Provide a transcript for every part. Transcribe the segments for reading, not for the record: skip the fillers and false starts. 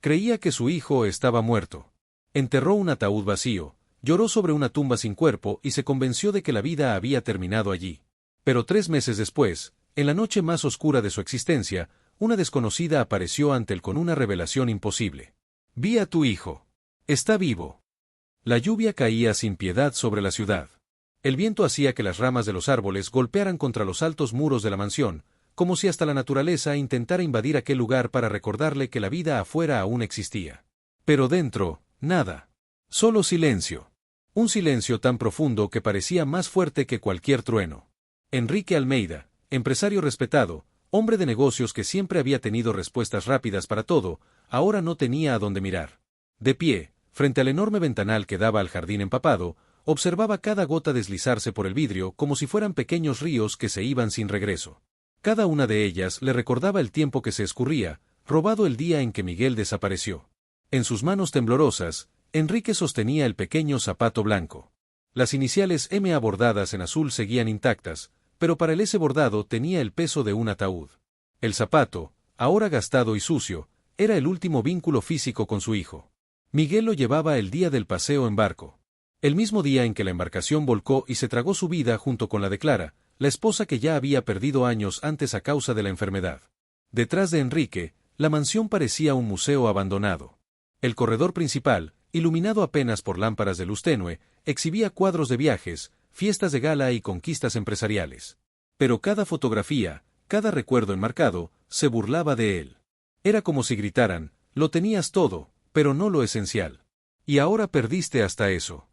Creía que su hijo estaba muerto. Enterró un ataúd vacío, lloró sobre una tumba sin cuerpo y se convenció de que la vida había terminado allí. Pero 3 meses después, en la noche más oscura de su existencia, una desconocida apareció ante él con una revelación imposible. Vi a tu hijo. Está vivo. La lluvia caía sin piedad sobre la ciudad. El viento hacía que las ramas de los árboles golpearan contra los altos muros de la mansión, como si hasta la naturaleza intentara invadir aquel lugar para recordarle que la vida afuera aún existía. Pero dentro, nada. Solo silencio. Un silencio tan profundo que parecía más fuerte que cualquier trueno. Enrique Almeida, empresario respetado, hombre de negocios que siempre había tenido respuestas rápidas para todo, ahora no tenía a dónde mirar. De pie, frente al enorme ventanal que daba al jardín empapado, observaba cada gota deslizarse por el vidrio como si fueran pequeños ríos que se iban sin regreso. Cada una de ellas le recordaba el tiempo que se escurría, robado el día en que Miguel desapareció. En sus manos temblorosas, Enrique sostenía el pequeño zapato blanco. Las iniciales M bordadas en azul seguían intactas, pero para el S bordado tenía el peso de un ataúd. El zapato, ahora gastado y sucio, era el último vínculo físico con su hijo. Miguel lo llevaba el día del paseo en barco. El mismo día en que la embarcación volcó y se tragó su vida junto con la de Clara, la esposa que ya había perdido años antes a causa de la enfermedad. Detrás de Enrique, la mansión parecía un museo abandonado. El corredor principal, iluminado apenas por lámparas de luz tenue, exhibía cuadros de viajes, fiestas de gala y conquistas empresariales. Pero cada fotografía, cada recuerdo enmarcado, se burlaba de él. Era como si gritaran, lo tenías todo, pero no lo esencial. Y ahora perdiste hasta eso.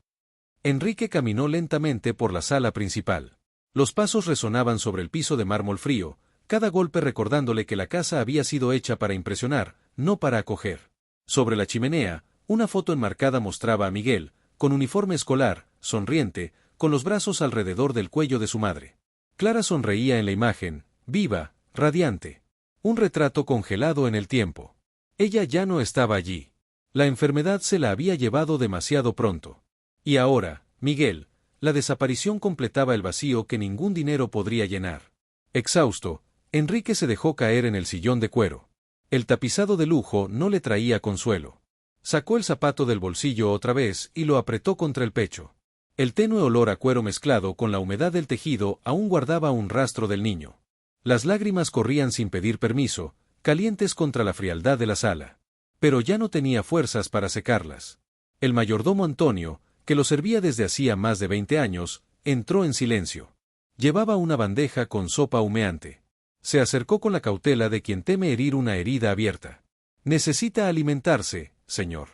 Enrique caminó lentamente por la sala principal. Los pasos resonaban sobre el piso de mármol frío, cada golpe recordándole que la casa había sido hecha para impresionar, no para acoger. Sobre la chimenea, una foto enmarcada mostraba a Miguel, con uniforme escolar, sonriente, con los brazos alrededor del cuello de su madre. Clara sonreía en la imagen, viva, radiante. Un retrato congelado en el tiempo. Ella ya no estaba allí. La enfermedad se la había llevado demasiado pronto. Y ahora, Miguel, la desaparición completaba el vacío que ningún dinero podría llenar. Exhausto, Enrique se dejó caer en el sillón de cuero. El tapizado de lujo no le traía consuelo. Sacó el zapato del bolsillo otra vez y lo apretó contra el pecho. El tenue olor a cuero mezclado con la humedad del tejido aún guardaba un rastro del niño. Las lágrimas corrían sin pedir permiso, calientes contra la frialdad de la sala. Pero ya no tenía fuerzas para secarlas. El mayordomo Antonio, que lo servía desde hacía más de 20 años, entró en silencio. Llevaba una bandeja con sopa humeante. Se acercó con la cautela de quien teme herir una herida abierta. «Necesita alimentarse, señor».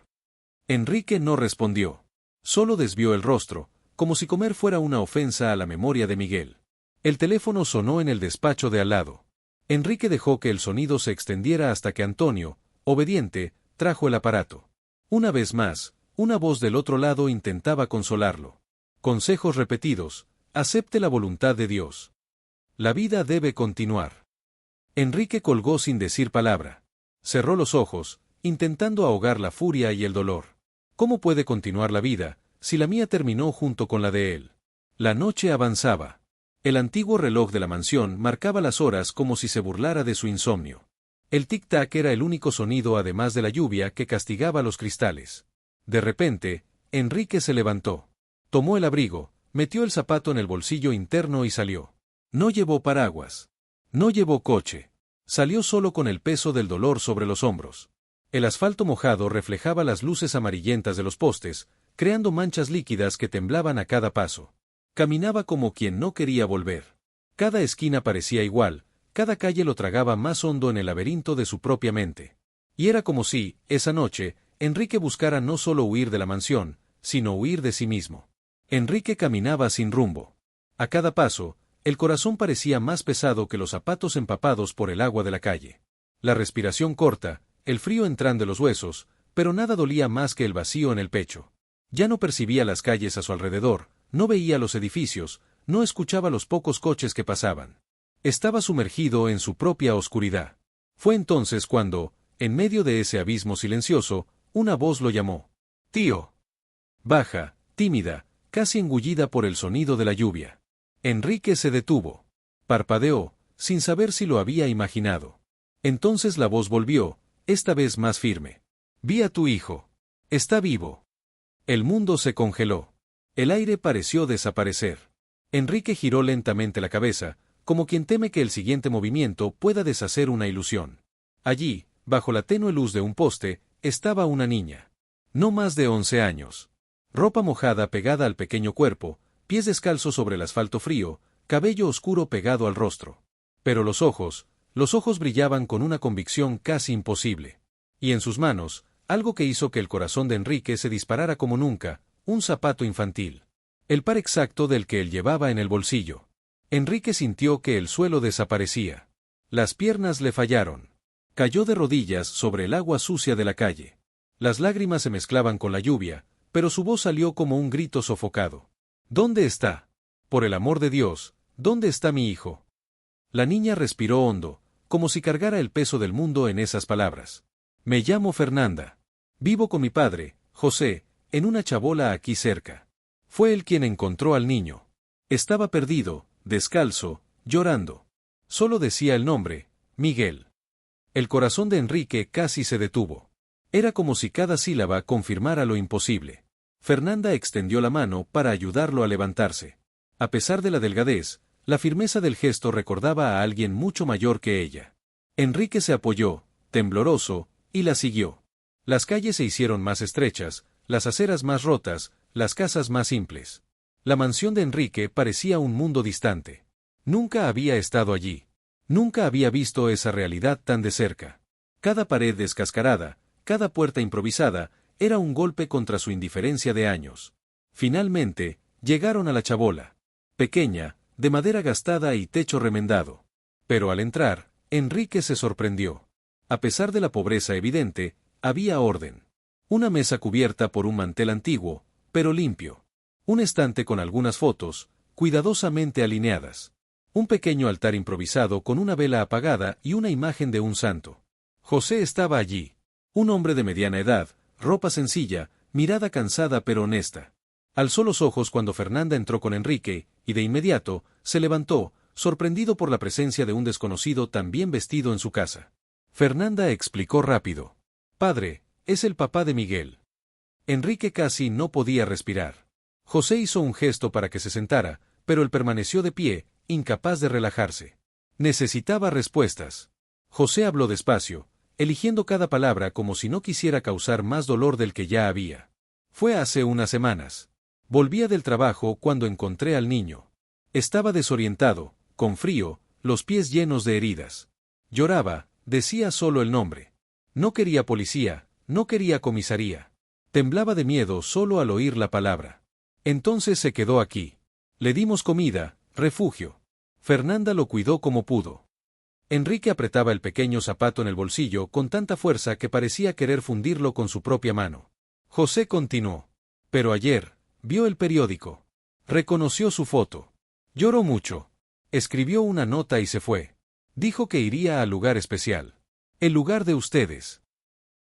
Enrique no respondió. Solo desvió el rostro, como si comer fuera una ofensa a la memoria de Miguel. El teléfono sonó en el despacho de al lado. Enrique dejó que el sonido se extendiera hasta que Antonio, obediente, trajo el aparato. Una vez más, una voz del otro lado intentaba consolarlo. Consejos repetidos, acepte la voluntad de Dios. La vida debe continuar. Enrique colgó sin decir palabra. Cerró los ojos, intentando ahogar la furia y el dolor. ¿Cómo puede continuar la vida, si la mía terminó junto con la de él? La noche avanzaba. El antiguo reloj de la mansión marcaba las horas como si se burlara de su insomnio. El tic-tac era el único sonido además de la lluvia que castigaba los cristales. De repente, Enrique se levantó. Tomó el abrigo, metió el zapato en el bolsillo interno y salió. No llevó paraguas. No llevó coche. Salió solo con el peso del dolor sobre los hombros. El asfalto mojado reflejaba las luces amarillentas de los postes, creando manchas líquidas que temblaban a cada paso. Caminaba como quien no quería volver. Cada esquina parecía igual, cada calle lo tragaba más hondo en el laberinto de su propia mente. Y era como si, esa noche, Enrique buscara no solo huir de la mansión, sino huir de sí mismo. Enrique caminaba sin rumbo. A cada paso, el corazón parecía más pesado que los zapatos empapados por el agua de la calle. La respiración corta, el frío entrando en los huesos, pero nada dolía más que el vacío en el pecho. Ya no percibía las calles a su alrededor, no veía los edificios, no escuchaba los pocos coches que pasaban. Estaba sumergido en su propia oscuridad. Fue entonces cuando, en medio de ese abismo silencioso, una voz lo llamó. «Tío». Baja, tímida, casi engullida por el sonido de la lluvia. Enrique se detuvo. Parpadeó, sin saber si lo había imaginado. Entonces la voz volvió, esta vez más firme. Vi a tu hijo. Está vivo. El mundo se congeló. El aire pareció desaparecer. Enrique giró lentamente la cabeza, como quien teme que el siguiente movimiento pueda deshacer una ilusión. Allí, bajo la tenue luz de un poste, estaba una niña. No más de 11 años. Ropa mojada pegada al pequeño cuerpo, pies descalzos sobre el asfalto frío, cabello oscuro pegado al rostro. Pero los ojos brillaban con una convicción casi imposible. Y en sus manos, algo que hizo que el corazón de Enrique se disparara como nunca, un zapato infantil. El par exacto del que él llevaba en el bolsillo. Enrique sintió que el suelo desaparecía. Las piernas le fallaron. Cayó de rodillas sobre el agua sucia de la calle. Las lágrimas se mezclaban con la lluvia, pero su voz salió como un grito sofocado. ¿Dónde está? Por el amor de Dios, ¿dónde está mi hijo? La niña respiró hondo, como si cargara el peso del mundo en esas palabras. Me llamo Fernanda. Vivo con mi padre, José, en una chabola aquí cerca. Fue él quien encontró al niño. Estaba perdido, descalzo, llorando. Solo decía el nombre, Miguel. El corazón de Enrique casi se detuvo. Era como si cada sílaba confirmara lo imposible. Fernanda extendió la mano para ayudarlo a levantarse. A pesar de la delgadez, la firmeza del gesto recordaba a alguien mucho mayor que ella. Enrique se apoyó, tembloroso, y la siguió. Las calles se hicieron más estrechas, las aceras más rotas, las casas más simples. La mansión de Enrique parecía un mundo distante. Nunca había estado allí. Nunca había visto esa realidad tan de cerca. Cada pared descascarada, cada puerta improvisada, era un golpe contra su indiferencia de años. Finalmente, llegaron a la chabola. Pequeña, de madera gastada y techo remendado. Pero al entrar, Enrique se sorprendió. A pesar de la pobreza evidente, había orden. Una mesa cubierta por un mantel antiguo, pero limpio. Un estante con algunas fotos, cuidadosamente alineadas. Un pequeño altar improvisado con una vela apagada y una imagen de un santo. José estaba allí. Un hombre de mediana edad, ropa sencilla, mirada cansada pero honesta. Alzó los ojos cuando Fernanda entró con Enrique, y de inmediato, se levantó, sorprendido por la presencia de un desconocido tan bien vestido en su casa. Fernanda explicó rápido. Padre, es el papá de Miguel. Enrique casi no podía respirar. José hizo un gesto para que se sentara, pero él permaneció de pie, incapaz de relajarse. Necesitaba respuestas. José habló despacio, eligiendo cada palabra como si no quisiera causar más dolor del que ya había. Fue hace unas semanas. Volvía del trabajo cuando encontré al niño. Estaba desorientado, con frío, los pies llenos de heridas. Lloraba, decía solo el nombre. No quería policía, no quería comisaría. Temblaba de miedo solo al oír la palabra. Entonces se quedó aquí. Le dimos comida, refugio. Fernanda lo cuidó como pudo. Enrique apretaba el pequeño zapato en el bolsillo con tanta fuerza que parecía querer fundirlo con su propia mano. José continuó. Pero ayer, vio el periódico. Reconoció su foto. Lloró mucho. Escribió una nota y se fue. Dijo que iría al lugar especial. El lugar de ustedes.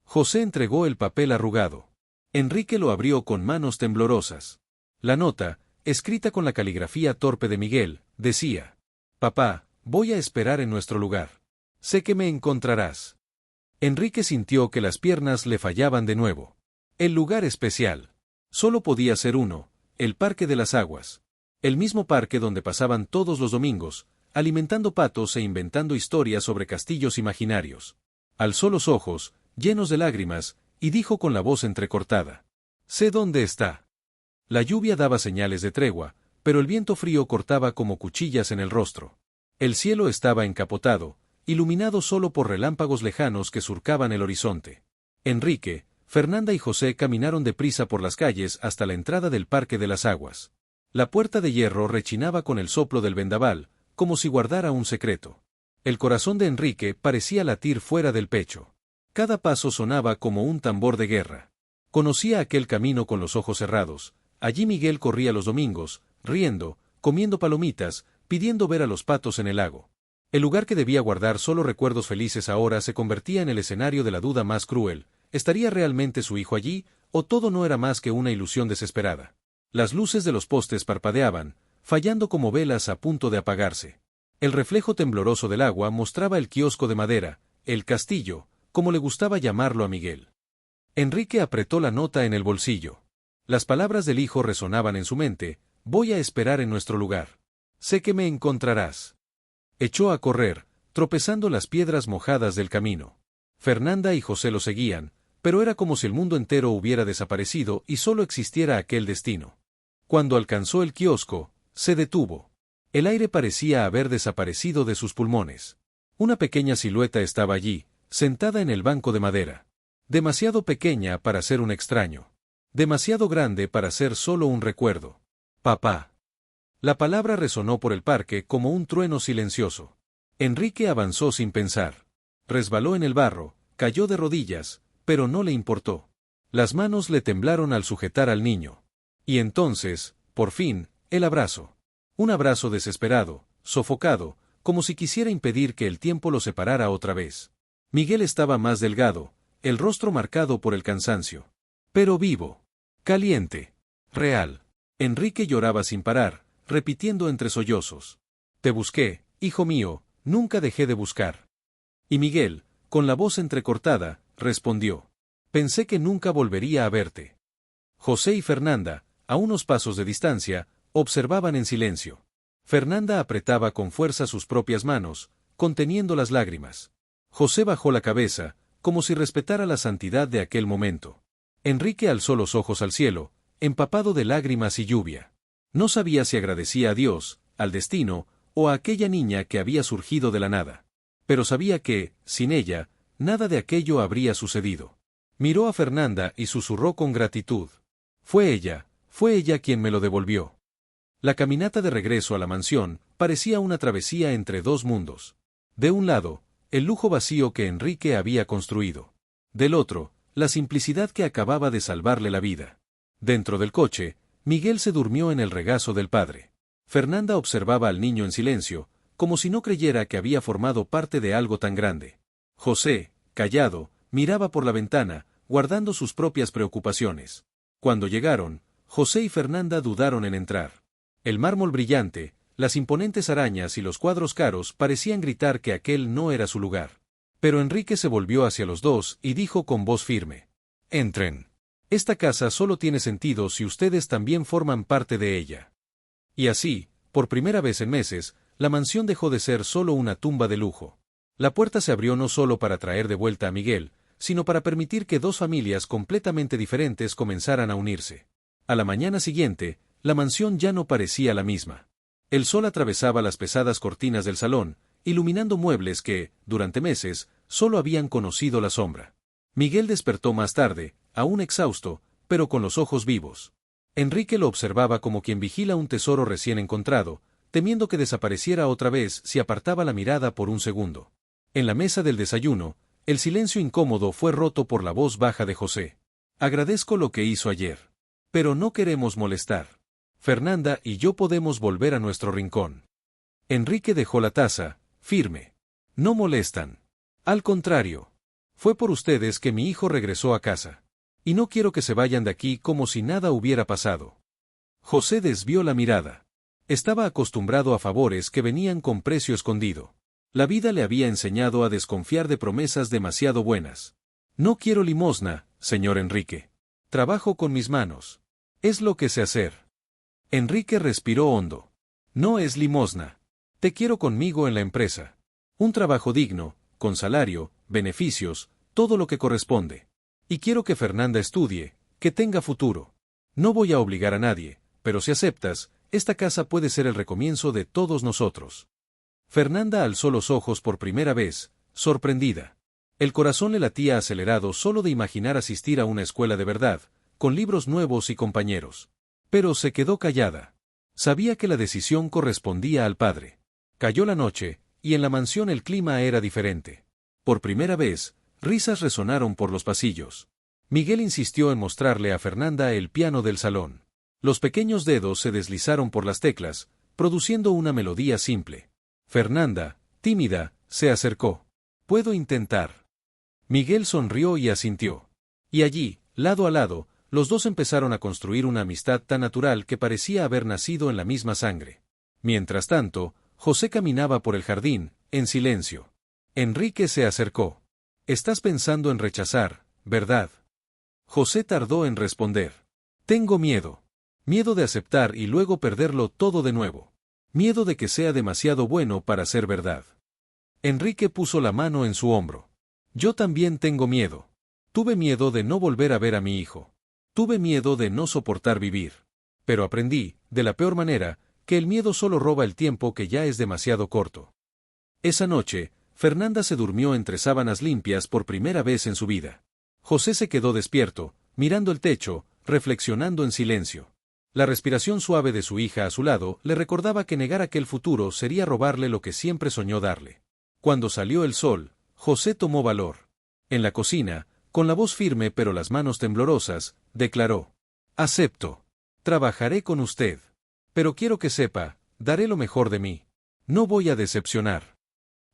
José entregó el papel arrugado. Enrique lo abrió con manos temblorosas. La nota, escrita con la caligrafía torpe de Miguel, decía: Papá, voy a esperar en nuestro lugar. Sé que me encontrarás. Enrique sintió que las piernas le fallaban de nuevo. El lugar especial. Solo podía ser uno, el Parque de las Aguas. El mismo parque donde pasaban todos los domingos, alimentando patos e inventando historias sobre castillos imaginarios. Alzó los ojos, llenos de lágrimas, y dijo con la voz entrecortada: Sé dónde está. La lluvia daba señales de tregua, pero el viento frío cortaba como cuchillas en el rostro. El cielo estaba encapotado, iluminado solo por relámpagos lejanos que surcaban el horizonte. Enrique, Fernanda y José caminaron deprisa por las calles hasta la entrada del Parque de las Aguas. La puerta de hierro rechinaba con el soplo del vendaval, como si guardara un secreto. El corazón de Enrique parecía latir fuera del pecho. Cada paso sonaba como un tambor de guerra. Conocía aquel camino con los ojos cerrados. Allí Miguel corría los domingos, riendo, comiendo palomitas, pidiendo ver a los patos en el lago. El lugar que debía guardar solo recuerdos felices ahora se convertía en el escenario de la duda más cruel. ¿Estaría realmente su hijo allí, o todo no era más que una ilusión desesperada? Las luces de los postes parpadeaban, fallando como velas a punto de apagarse. El reflejo tembloroso del agua mostraba el kiosco de madera, el castillo, como le gustaba llamarlo a Miguel. Enrique apretó la nota en el bolsillo. Las palabras del hijo resonaban en su mente: voy a esperar en nuestro lugar. Sé que me encontrarás. Echó a correr, tropezando las piedras mojadas del camino. Fernanda y José lo seguían, pero era como si el mundo entero hubiera desaparecido y solo existiera aquel destino. Cuando alcanzó el kiosco, se detuvo. El aire parecía haber desaparecido de sus pulmones. Una pequeña silueta estaba allí, sentada en el banco de madera. Demasiado pequeña para ser un extraño. Demasiado grande para ser solo un recuerdo. Papá. La palabra resonó por el parque como un trueno silencioso. Enrique avanzó sin pensar. Resbaló en el barro, cayó de rodillas, pero no le importó. Las manos le temblaron al sujetar al niño. Y entonces, por fin, el abrazo. Un abrazo desesperado, sofocado, como si quisiera impedir que el tiempo lo separara otra vez. Miguel estaba más delgado, el rostro marcado por el cansancio. Pero vivo. Caliente. Real. Enrique lloraba sin parar, repitiendo entre sollozos: te busqué, hijo mío, nunca dejé de buscar. Y Miguel, con la voz entrecortada, respondió: pensé que nunca volvería a verte. José y Fernanda, a unos pasos de distancia, observaban en silencio. Fernanda apretaba con fuerza sus propias manos, conteniendo las lágrimas. José bajó la cabeza, como si respetara la santidad de aquel momento. Enrique alzó los ojos al cielo, empapado de lágrimas y lluvia. No sabía si agradecía a Dios, al destino, o a aquella niña que había surgido de la nada. Pero sabía que, sin ella, nada de aquello habría sucedido. Miró a Fernanda y susurró con gratitud: fue ella quien me lo devolvió. La caminata de regreso a la mansión parecía una travesía entre dos mundos. De un lado, el lujo vacío que Enrique había construido. Del otro, la simplicidad que acababa de salvarle la vida. Dentro del coche, Miguel se durmió en el regazo del padre. Fernanda observaba al niño en silencio, como si no creyera que había formado parte de algo tan grande. José, callado, miraba por la ventana, guardando sus propias preocupaciones. Cuando llegaron, José y Fernanda dudaron en entrar. El mármol brillante, las imponentes arañas y los cuadros caros parecían gritar que aquel no era su lugar. Pero Enrique se volvió hacia los dos y dijo con voz firme: entren. Esta casa solo tiene sentido si ustedes también forman parte de ella. Y así, por primera vez en meses, la mansión dejó de ser solo una tumba de lujo. La puerta se abrió no solo para traer de vuelta a Miguel, sino para permitir que dos familias completamente diferentes comenzaran a unirse. A la mañana siguiente, la mansión ya no parecía la misma. El sol atravesaba las pesadas cortinas del salón, iluminando muebles que, durante meses, solo habían conocido la sombra. Miguel despertó más tarde, aún exhausto, pero con los ojos vivos. Enrique lo observaba como quien vigila un tesoro recién encontrado, temiendo que desapareciera otra vez si apartaba la mirada por un segundo. En la mesa del desayuno, el silencio incómodo fue roto por la voz baja de José. Agradezco lo que hizo ayer. Pero no queremos molestar. Fernanda y yo podemos volver a nuestro rincón. Enrique dejó la taza, firme. No molestan. Al contrario. Fue por ustedes que mi hijo regresó a casa. Y no quiero que se vayan de aquí como si nada hubiera pasado. José desvió la mirada. Estaba acostumbrado a favores que venían con precio escondido. La vida le había enseñado a desconfiar de promesas demasiado buenas. No quiero limosna, señor Enrique. Trabajo con mis manos. Es lo que sé hacer. Enrique respiró hondo. No es limosna. Te quiero conmigo en la empresa. Un trabajo digno, con salario, beneficios, todo lo que corresponde. Y quiero que Fernanda estudie, que tenga futuro. No voy a obligar a nadie, pero si aceptas, esta casa puede ser el recomienzo de todos nosotros. Fernanda alzó los ojos por primera vez, sorprendida. El corazón le latía acelerado solo de imaginar asistir a una escuela de verdad, con libros nuevos y compañeros. Pero se quedó callada. Sabía que la decisión correspondía al padre. Cayó la noche, y en la mansión el clima era diferente. Por primera vez, risas resonaron por los pasillos. Miguel insistió en mostrarle a Fernanda el piano del salón. Los pequeños dedos se deslizaron por las teclas, produciendo una melodía simple. Fernanda, tímida, se acercó. «¿Puedo intentar?» Miguel sonrió y asintió. Y allí, lado a lado, los dos empezaron a construir una amistad tan natural que parecía haber nacido en la misma sangre. Mientras tanto, José caminaba por el jardín, en silencio. Enrique se acercó. «Estás pensando en rechazar, ¿verdad?» José tardó en responder. Tengo miedo. Miedo de aceptar y luego perderlo todo de nuevo. Miedo de que sea demasiado bueno para ser verdad. Enrique puso la mano en su hombro. Yo también tengo miedo. Tuve miedo de no volver a ver a mi hijo. Tuve miedo de no soportar vivir. Pero aprendí, de la peor manera, que el miedo solo roba el tiempo que ya es demasiado corto. Esa noche, Fernanda se durmió entre sábanas limpias por primera vez en su vida. José se quedó despierto, mirando el techo, reflexionando en silencio. La respiración suave de su hija a su lado le recordaba que negar aquel futuro sería robarle lo que siempre soñó darle. Cuando salió el sol, José tomó valor. En la cocina, con la voz firme pero las manos temblorosas, declaró: acepto. Trabajaré con usted. Pero quiero que sepa, daré lo mejor de mí. No voy a decepcionar.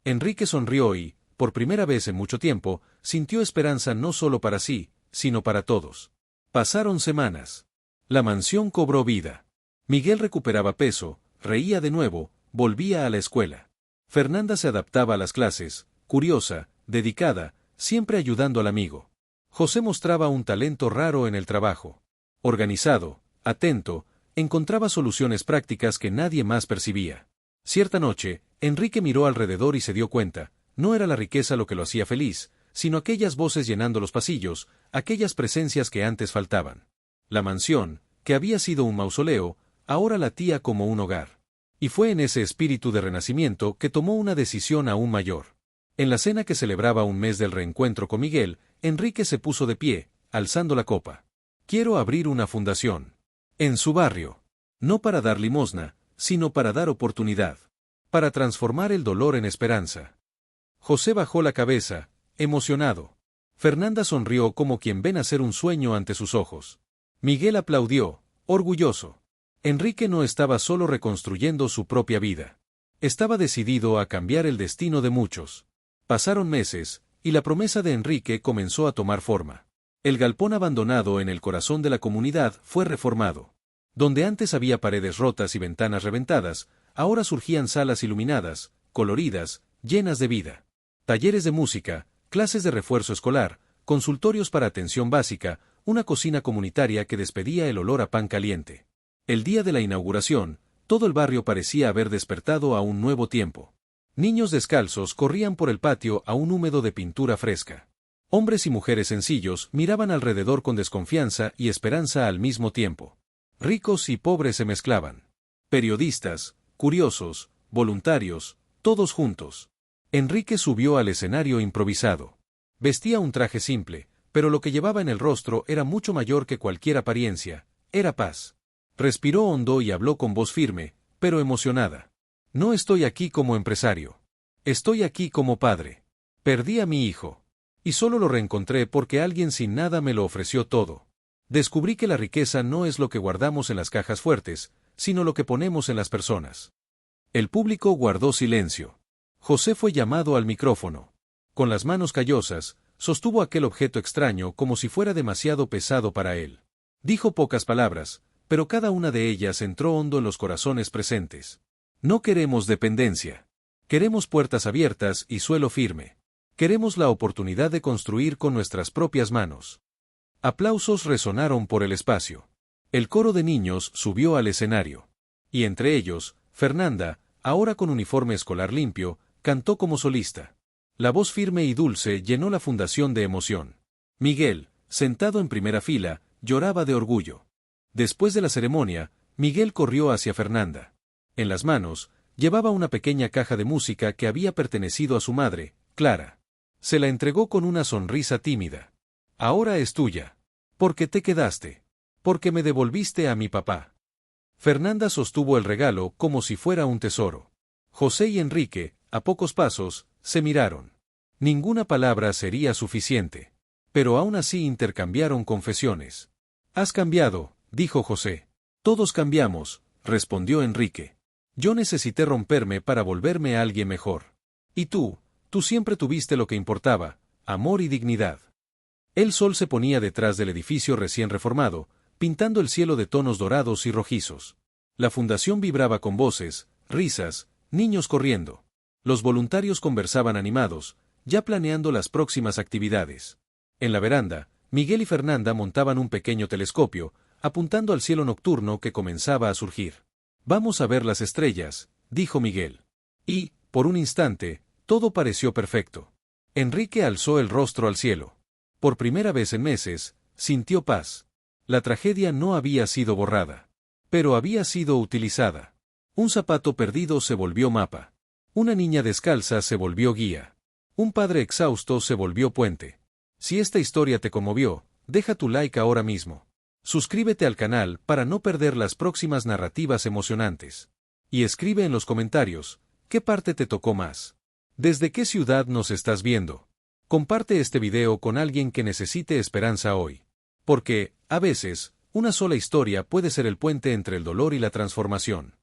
Enrique sonrió y, por primera vez en mucho tiempo, sintió esperanza no solo para sí, sino para todos. Pasaron semanas. La mansión cobró vida. Miguel recuperaba peso, reía de nuevo, volvía a la escuela. Fernanda se adaptaba a las clases, curiosa, dedicada, siempre ayudando al amigo. José mostraba un talento raro en el trabajo. Organizado, atento, encontraba soluciones prácticas que nadie más percibía. Cierta noche, Enrique miró alrededor y se dio cuenta, no era la riqueza lo que lo hacía feliz, sino aquellas voces llenando los pasillos, aquellas presencias que antes faltaban. La mansión, que había sido un mausoleo, ahora latía como un hogar. Y fue en ese espíritu de renacimiento que tomó una decisión aún mayor. En la cena que celebraba un mes del reencuentro con Miguel, Enrique se puso de pie, alzando la copa. Quiero abrir una fundación. En su barrio. No para dar limosna, sino para dar oportunidad. Para transformar el dolor en esperanza. José bajó la cabeza, emocionado. Fernanda sonrió como quien ve nacer un sueño ante sus ojos. Miguel aplaudió, orgulloso. Enrique no estaba solo reconstruyendo su propia vida. Estaba decidido a cambiar el destino de muchos. Pasaron meses, y la promesa de Enrique comenzó a tomar forma. El galpón abandonado en el corazón de la comunidad fue reformado. Donde antes había paredes rotas y ventanas reventadas, ahora surgían salas iluminadas, coloridas, llenas de vida. Talleres de música, clases de refuerzo escolar, consultorios para atención básica, una cocina comunitaria que despedía el olor a pan caliente. El día de la inauguración, todo el barrio parecía haber despertado a un nuevo tiempo. Niños descalzos corrían por el patio aún húmedo de pintura fresca. Hombres y mujeres sencillos miraban alrededor con desconfianza y esperanza al mismo tiempo. Ricos y pobres se mezclaban. Periodistas, curiosos, voluntarios, todos juntos. Enrique subió al escenario improvisado. Vestía un traje simple, pero lo que llevaba en el rostro era mucho mayor que cualquier apariencia, era paz. Respiró hondo y habló con voz firme, pero emocionada. No estoy aquí como empresario. Estoy aquí como padre. Perdí a mi hijo. Y solo lo reencontré porque alguien sin nada me lo ofreció todo. Descubrí que la riqueza no es lo que guardamos en las cajas fuertes, sino lo que ponemos en las personas. El público guardó silencio. José fue llamado al micrófono. Con las manos callosas, sostuvo aquel objeto extraño como si fuera demasiado pesado para él. Dijo pocas palabras, pero cada una de ellas entró hondo en los corazones presentes. No queremos dependencia. Queremos puertas abiertas y suelo firme. Queremos la oportunidad de construir con nuestras propias manos. Aplausos resonaron por el espacio. El coro de niños subió al escenario. Y entre ellos, Fernanda, ahora con uniforme escolar limpio, cantó como solista. La voz firme y dulce llenó la fundación de emoción. Miguel, sentado en primera fila, lloraba de orgullo. Después de la ceremonia, Miguel corrió hacia Fernanda. En las manos, llevaba una pequeña caja de música que había pertenecido a su madre, Clara. Se la entregó con una sonrisa tímida. Ahora es tuya. ¿Por qué te quedaste? Porque me devolviste a mi papá. Fernanda sostuvo el regalo como si fuera un tesoro. José y Enrique, a pocos pasos, se miraron. Ninguna palabra sería suficiente. Pero aún así intercambiaron confesiones. Has cambiado, dijo José. Todos cambiamos, respondió Enrique. Yo necesité romperme para volverme a alguien mejor. Y tú siempre tuviste lo que importaba, amor y dignidad. El sol se ponía detrás del edificio recién reformado, pintando el cielo de tonos dorados y rojizos. La fundación vibraba con voces, risas, niños corriendo. Los voluntarios conversaban animados, ya planeando las próximas actividades. En la veranda, Miguel y Fernanda montaban un pequeño telescopio, apuntando al cielo nocturno que comenzaba a surgir. «Vamos a ver las estrellas», dijo Miguel. Y, por un instante, todo pareció perfecto. Enrique alzó el rostro al cielo. Por primera vez en meses, sintió paz. La tragedia no había sido borrada. Pero había sido utilizada. Un zapato perdido se volvió mapa. Una niña descalza se volvió guía. Un padre exhausto se volvió puente. Si esta historia te conmovió, deja tu like ahora mismo. Suscríbete al canal para no perder las próximas narrativas emocionantes. Y escribe en los comentarios, ¿qué parte te tocó más? ¿Desde qué ciudad nos estás viendo? Comparte este video con alguien que necesite esperanza hoy. Porque, a veces, una sola historia puede ser el puente entre el dolor y la transformación.